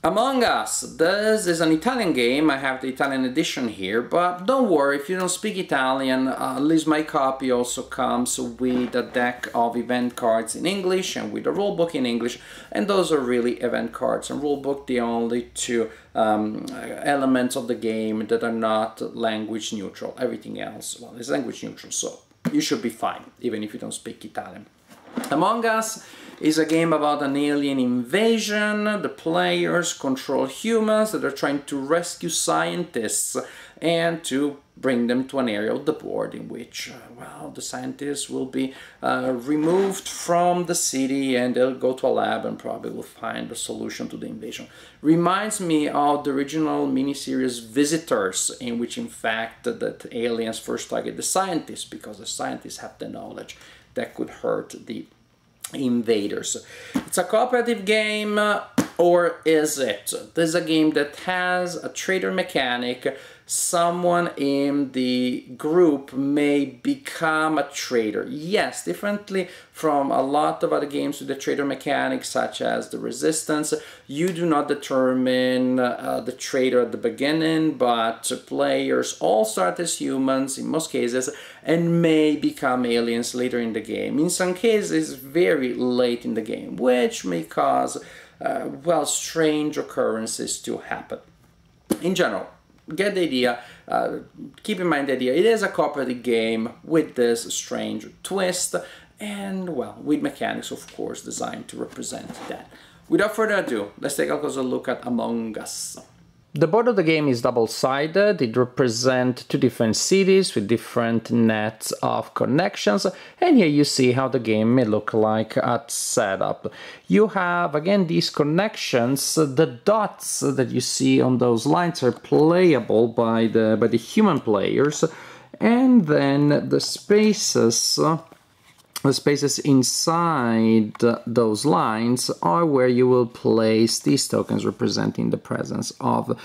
Among Us. This is an Italian game. I have the Italian edition here, but don't worry if you don't speak Italian. At least my copy also comes with a deck of event cards in English and with a rulebook in English, and those are really event cards and rulebook, the only two elements of the game that are not language neutral. Everything else, well, is language neutral, so you should be fine even if you don't speak Italian. Among Us is a game about an alien invasion. The players control humans that are trying to rescue scientists and to bring them to an area of the board in which, well, the scientists will be removed from the city and they'll go to a lab and probably will find a solution to the invasion. Reminds me of the original miniseries Visitors, in which in fact that aliens first target the scientists because the scientists have the knowledge that could hurt the invaders. It's a cooperative game, or is it? This is a game that has a trader mechanic. Someone in the group may become a trader. Yes, differently from a lot of other games with the trader mechanic, such as the Resistance, you do not determine the trader at the beginning, but players all start as humans in most cases and may become aliens later in the game. In some cases, very late in the game, which may cause, well, strange occurrences to happen. In general, get the idea, keep in mind the idea, it is a cooperative game with this strange twist and, well, with mechanics, of course, designed to represent that. Without further ado, let's take a closer look at Among Us. The board of the game is double-sided. It represents two different cities with different nets of connections, and here you see how the game may look like at setup. You have, again, these connections. The dots that you see on those lines are playable by the human players, and then the spaces inside those lines are where you will place these tokens representing the presence of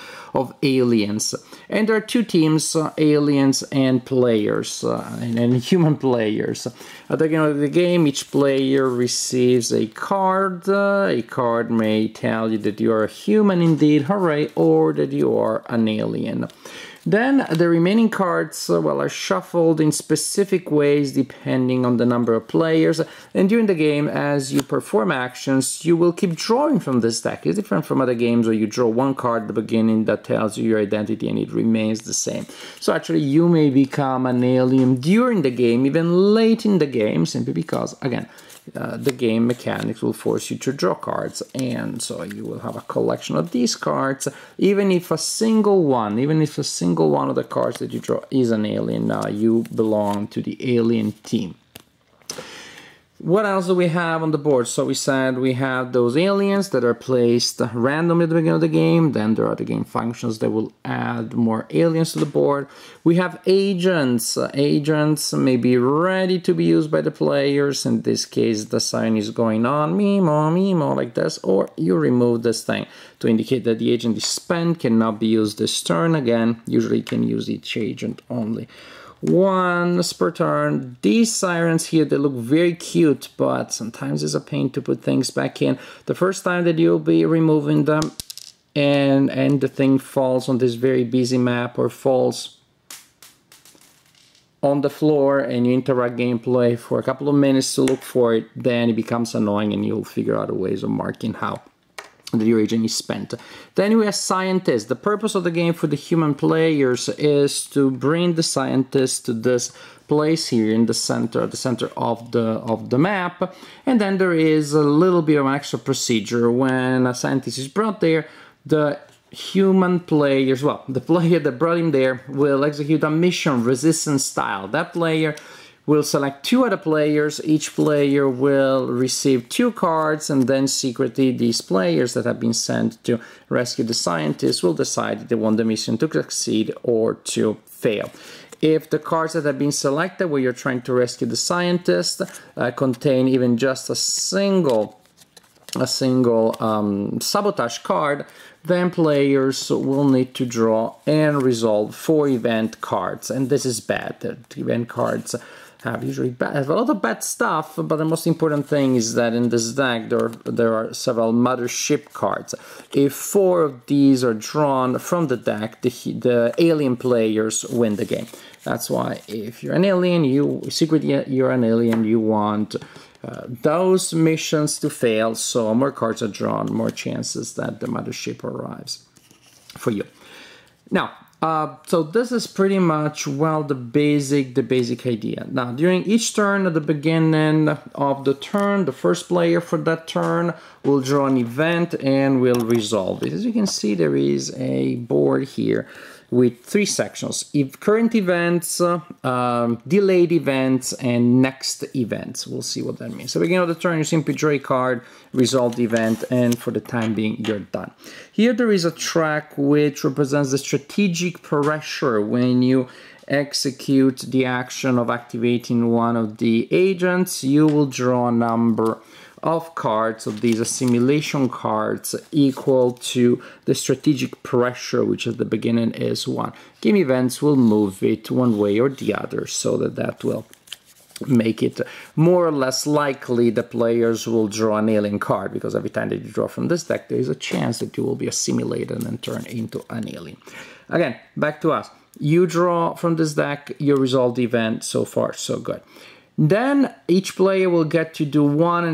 aliens. And there are two teams, aliens and players, and human players. At the beginning of the game, each player receives a card. A card may tell you that you are a human indeed, hooray, or that you are an alien. Then the remaining cards, well, are shuffled in specific ways depending on the number of players, and during the game, as you perform actions, you will keep drawing from this deck. It's different from other games where you draw one card at the beginning that tells you your identity and it remains the same. So actually you may become an alien during the game, even late in the game, simply because, again, the game mechanics will force you to draw cards, and so you will have a collection of these cards. Even if a single one of the cards that you draw is an alien, now you belong to the alien team. What else do we have on the board? So we said we have those aliens that are placed randomly at the beginning of the game. Then there are the game functions that will add more aliens to the board. We have agents. Agents may be ready to be used by the players. In this case, the sign is going on, mimo, like this. Or you remove this thing to indicate that the agent is spent, cannot be used this turn. Again, usually you can use each agent only once per turn. These sirens here, they look very cute, but sometimes it's a pain to put things back in. The first time that you'll be removing them and the thing falls on this very busy map or falls on the floor and you interrupt gameplay for a couple of minutes to look for it, then it becomes annoying and you'll figure out ways of marking how your agent is spent. Then we have scientists. The purpose of the game for the human players is to bring the scientists to this place here in the center of the map, and then there is a little bit of an extra procedure. When a scientist is brought there, the human players, well, the player that brought him there will execute a mission Resistance style. That player will select two other players. Each player will receive two cards, and then secretly these players that have been sent to rescue the scientists will decide if they want the mission to succeed or to fail. If the cards that have been selected where you're trying to rescue the scientist contain even just a single sabotage card, then players will need to draw and resolve 4 event cards, and this is bad. The event cards have usually have a lot of bad stuff, but the most important thing is that in this deck there are several mothership cards. If 4 of these are drawn from the deck, the alien players win the game. That's why if you're an alien, secretly you're an alien, you want those missions to fail, so more cards are drawn, more chances that the mothership arrives for you. Now, so this is pretty much, well, the basic idea. Now, during each turn, at the beginning of the turn, the first player for that turn will draw an event and will resolve it. As you can see, there is a board here with 3 sections: current events, delayed events, and next events. We'll see what that means. So beginning of the turn, you simply draw a card, resolve the event, and for the time being, you're done. Here there is a track which represents the strategic pressure when you execute the action of activating one of the agents. You will draw a number of cards of these assimilation cards equal to the strategic pressure, which at the beginning is 1. Game events will move it one way or the other, so that will make it more or less likely the players will draw an alien card, because every time that you draw from this deck, there is a chance that you will be assimilated and turn into an alien. Again, back to us. You draw from this deck, you resolve the event. So far, so good. Then each player will get to do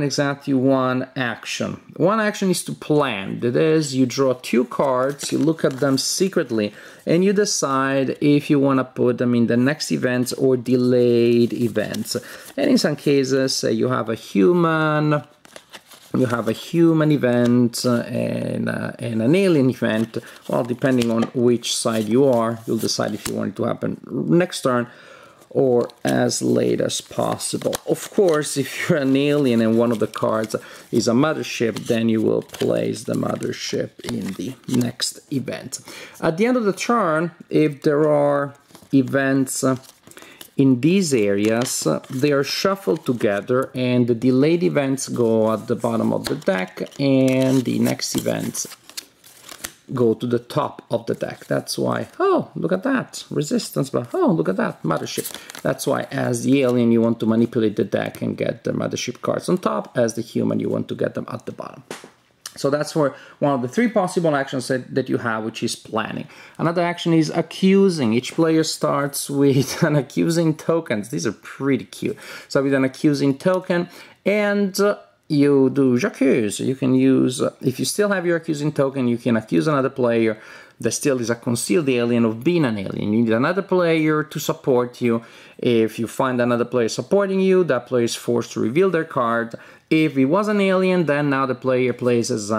exactly one action. One action is to plan. That is, you draw 2 cards, you look at them secretly, and you decide if you want to put them in the next events or delayed events. And in some cases, say you have a human event and an alien event. Well, depending on which side you are, you'll decide if you want it to happen next turn or as late as possible. Of course, if you're an alien and one of the cards is a mothership, then you will place the mothership in the next event. At the end of the turn, if there are events in these areas, they are shuffled together, and the delayed events go at the bottom of the deck, and the next events go to the top of the deck. That's why, oh, look at that, resistance, but oh, look at that, mothership. That's why as the alien you want to manipulate the deck and get the mothership cards on top, as the human you want to get them at the bottom. So that's for one of the 3 possible actions that you have, which is planning. Another action is accusing. Each player starts with an accusing token. These are pretty cute. So with an accusing token, and you do j'accuse. You can use, if you still have your accusing token, you can accuse another player that still is a concealed alien of being an alien. You need another player to support you. If you find another player supporting you, that player is forced to reveal their card. If it was an alien, then now the player plays as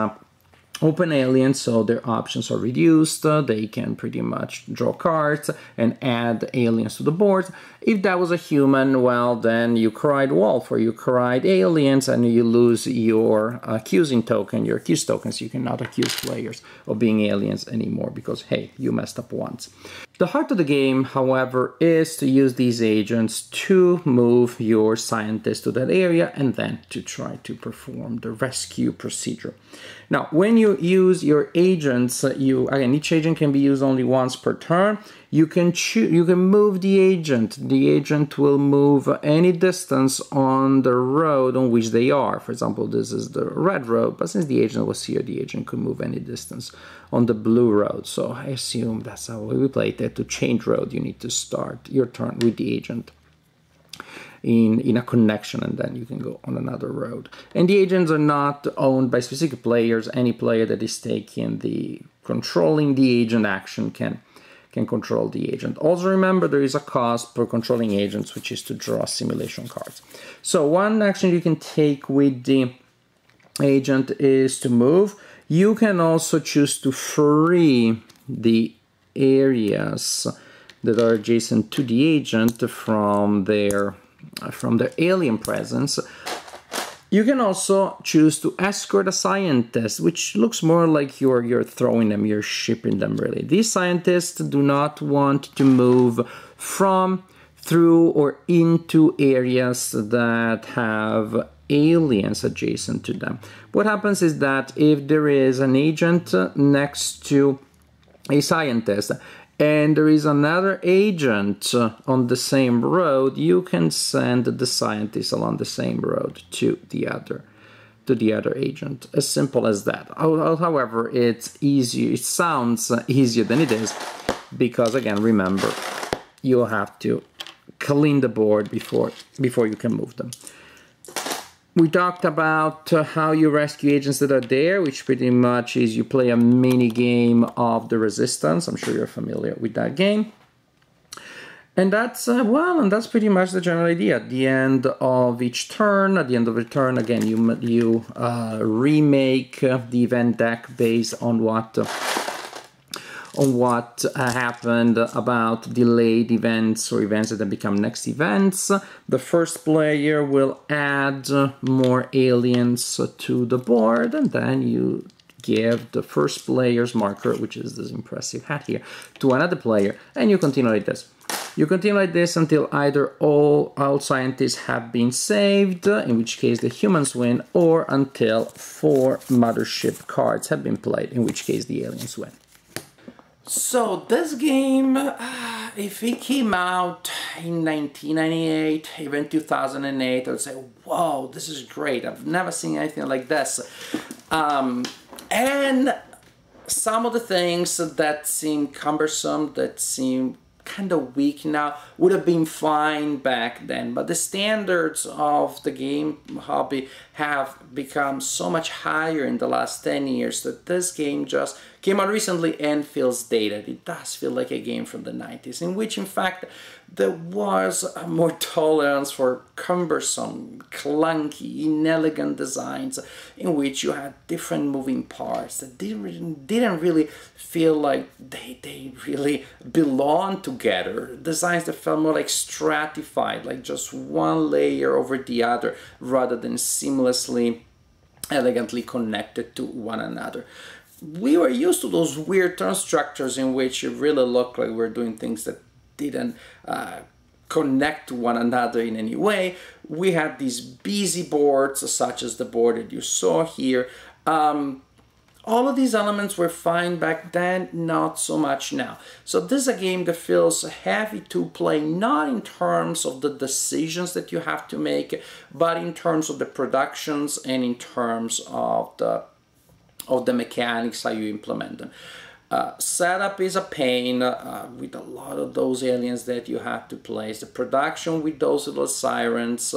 open alien, so their options are reduced. They can pretty much draw cards and add aliens to the board. If that was a human, well, then you cried wolf or you cried aliens, and you lose your accusing token, your accused tokens. You cannot accuse players of being aliens anymore because, hey, you messed up once. The heart of the game, however, is to use these agents to move your scientists to that area and then to try to perform the rescue procedure. Now, when you use your agents, again, each agent can be used only once per turn. You can move the agent. The agent will move any distance on the road on which they are. For example, this is the red road, but since the agent was here, the agent could move any distance on the blue road. So I assume that's how we play it. To change road, you need to start your turn with the agent in a connection, and then you can go on another road. And the agents are not owned by specific players. Any player that is taking controlling the agent action can control the agent. Also remember, there is a cost per controlling agents, which is to draw simulation cards. So one action you can take with the agent is to move. You can also choose to free the areas that are adjacent to the agent from their alien presence. You can also choose to escort a scientist, which looks more like you're throwing them, you're shipping them really. These scientists do not want to move from, through, or into areas that have aliens adjacent to them. What happens is that if there is an agent next to a scientist and there is another agent on the same road, you can send the scientist along the same road to the other agent. As simple as that. However, it's easy. It sounds easier than it is because, again, remember, you'll have to clean the board before you can move them. We talked about how you rescue agents that are there, which pretty much is you play a mini game of the Resistance. I'm sure you're familiar with that game. And that's, and that's pretty much the general idea. At the end of each turn, again, you remake the event deck based on what happened about delayed events or events that become next events. The first player will add more aliens to the board, and then you give the first player's marker, which is this impressive hat here, to another player, and you continue like this. You continue like this until either all scientists have been saved, in which case the humans win, or until 4 mothership cards have been played, in which case the aliens win. So this game, if it came out in 1998, even 2008, I would say, whoa, this is great. I've never seen anything like this. And some of the things that seem cumbersome, that seem kind of weak now, would have been fine back then, but the standards of the game hobby have become so much higher in the last 10 years that this game just came out recently and feels dated. It does feel like a game from the 90s, in which in fact there was more tolerance for cumbersome, clunky, inelegant designs in which you had different moving parts that didn't really feel like they really belonged together. Designs that felt more like stratified, like just one layer over the other, rather than seamlessly, elegantly connected to one another. We were used to those weird turn structures in which it really looked like we're doing things that didn't connect to one another in any way. We had these busy boards, such as the board that you saw here. All of these elements were fine back then, not so much now. So this is a game that feels heavy to play, not in terms of the decisions that you have to make, but in terms of the productions and in terms of the mechanics, how you implement them. Setup is a pain with a lot of those aliens that you have to place. The production with those little sirens,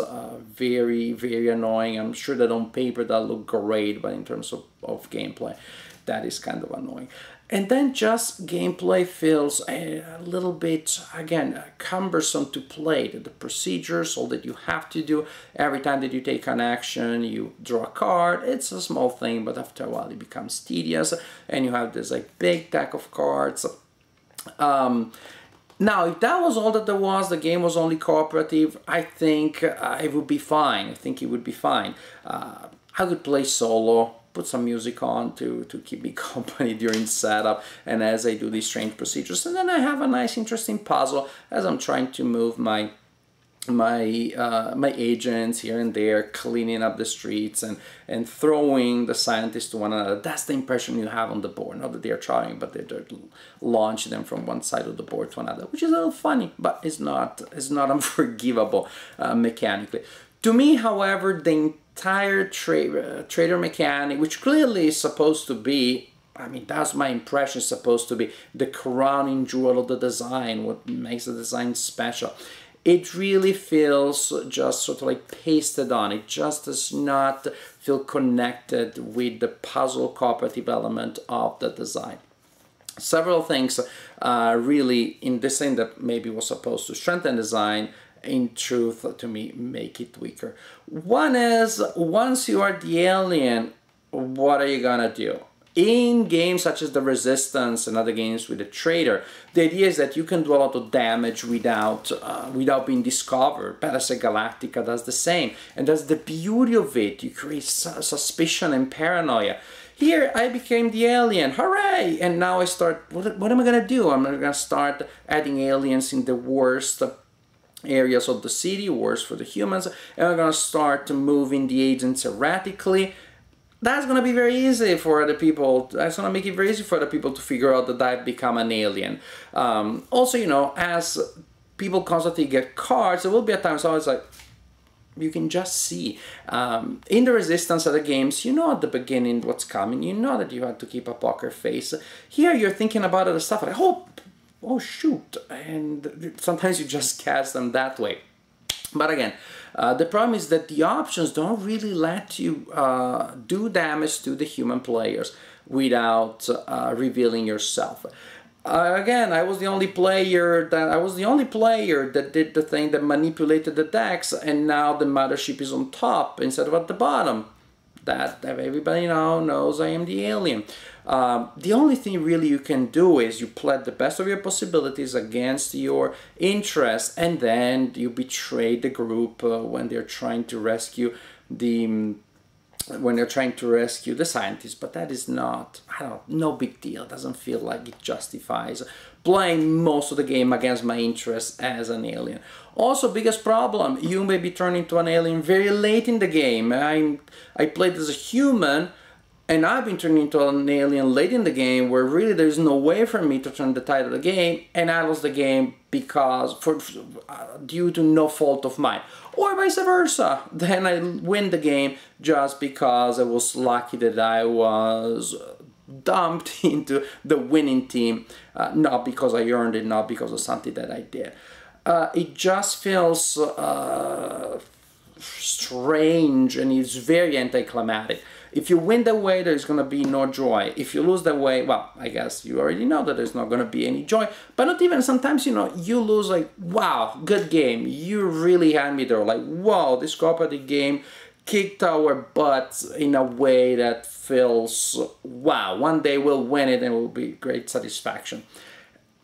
very, very annoying. I'm sure that on paper that look great, but in terms of gameplay, that is kind of annoying. And then just gameplay feels a little bit, again, cumbersome to play. The procedures, all that you have to do, every time that you take an action, you draw a card. It's a small thing, but after a while it becomes tedious, and you have this like big deck of cards. Now, if that was all that there was, the game was only cooperative, I think it would be fine. I think it would be fine. I would play solo, put some music on to keep me company during setup and as I do these strange procedures, and then I have a nice interesting puzzle as I'm trying to move my agents here and there, cleaning up the streets and throwing the scientists to one another. That's the impression you have on the board. Not that they're trying, but they're launching them from one side of the board to another, which is a little funny, but it's not unforgivable mechanically. To me, however, the entire trader mechanic, which clearly is supposed to be, I mean, that's my impression, supposed to be the crowning jewel of the design, what makes the design special. It really feels just sort of like pasted on. It just does not feel connected with the puzzle cooperative element of the design. Several things really in this thing that maybe was supposed to strengthen design, in truth, to me, make it weaker. One is, once you are the alien, what are you gonna do? In games such as the Resistance and other games with the Trader, the idea is that you can do a lot of damage without being discovered. Battlestar Galactica does the same, and that's the beauty of it. You create suspicion and paranoia. Here, I became the alien, hooray! And now I start, what am I gonna do? I'm gonna start adding aliens in the worst areas of the city, worse for the humans, and I'm gonna start moving the agents erratically. that's gonna be very easy for other people. That's gonna make it very easy for other people to figure out that I've become an alien. Also, you know, as people constantly get cards, there will be a time so it's like, you can just see. In the Resistance other games, you know at the beginning what's coming, you know that you have to keep a poker face. Here you're thinking about other stuff, like, oh shoot, and sometimes you just cast them that way. But again, the problem is that the options don't really let you do damage to the human players without revealing yourself. Again, I was the only player that did the thing that manipulated the decks, and now the mothership is on top instead of at the bottom. That everybody now knows I am the alien. The only thing really you can do is you play the best of your possibilities against your interests, and then you betray the group when they're trying to rescue the scientists. But that is not, no big deal. It doesn't feel like it justifies playing most of the game against my interests as an alien. Also, biggest problem, you may be turned into an alien very late in the game. I played as a human, and I've been turned into an alien late in the game, where really there's no way for me to turn the tide of the game, and I lost the game due to no fault of mine. Or vice versa. Then I win the game just because I was lucky that I was dumped into the winning team, not because I earned it, not because of something that I did. It just feels strange, and it's very anticlimactic. If you win that way, there's going to be no joy. If you lose that way, well, I guess you already know that there's not going to be any joy. But not even, sometimes, you know, you lose like, wow, good game. You really had me there. Like, wow, this cooperative game kicked our butts in a way that feels, wow, one day we'll win it and it will be great satisfaction.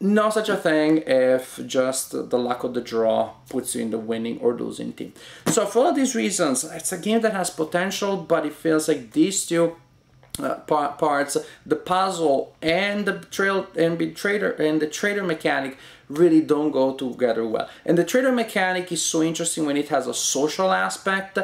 No such a thing if just the luck of the draw puts you in the winning or losing team. So for all these reasons, it's a game that has potential, but it feels like these two parts, the puzzle and the trader mechanic, really don't go together well. And the trader mechanic is so interesting when it has a social aspect.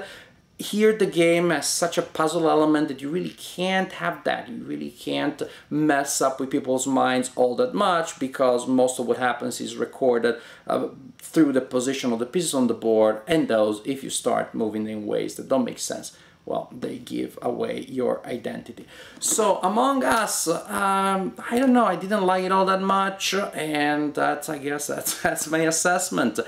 Here the game has such a puzzle element that you really can't have that. You really can't mess up with people's minds all that much, because most of what happens is recorded through the position of the pieces on the board, and those, if you start moving in ways that don't make sense, well, they give away your identity. So Among Us, I don't know, I didn't like it all that much, and I guess that's my assessment.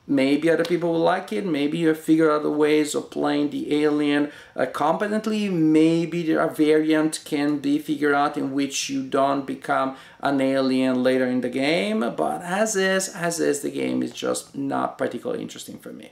Maybe other people will like it, maybe you figure out the ways of playing the alien competently, maybe a variant can be figured out in which you don't become an alien later in the game, but as is, the game is just not particularly interesting for me.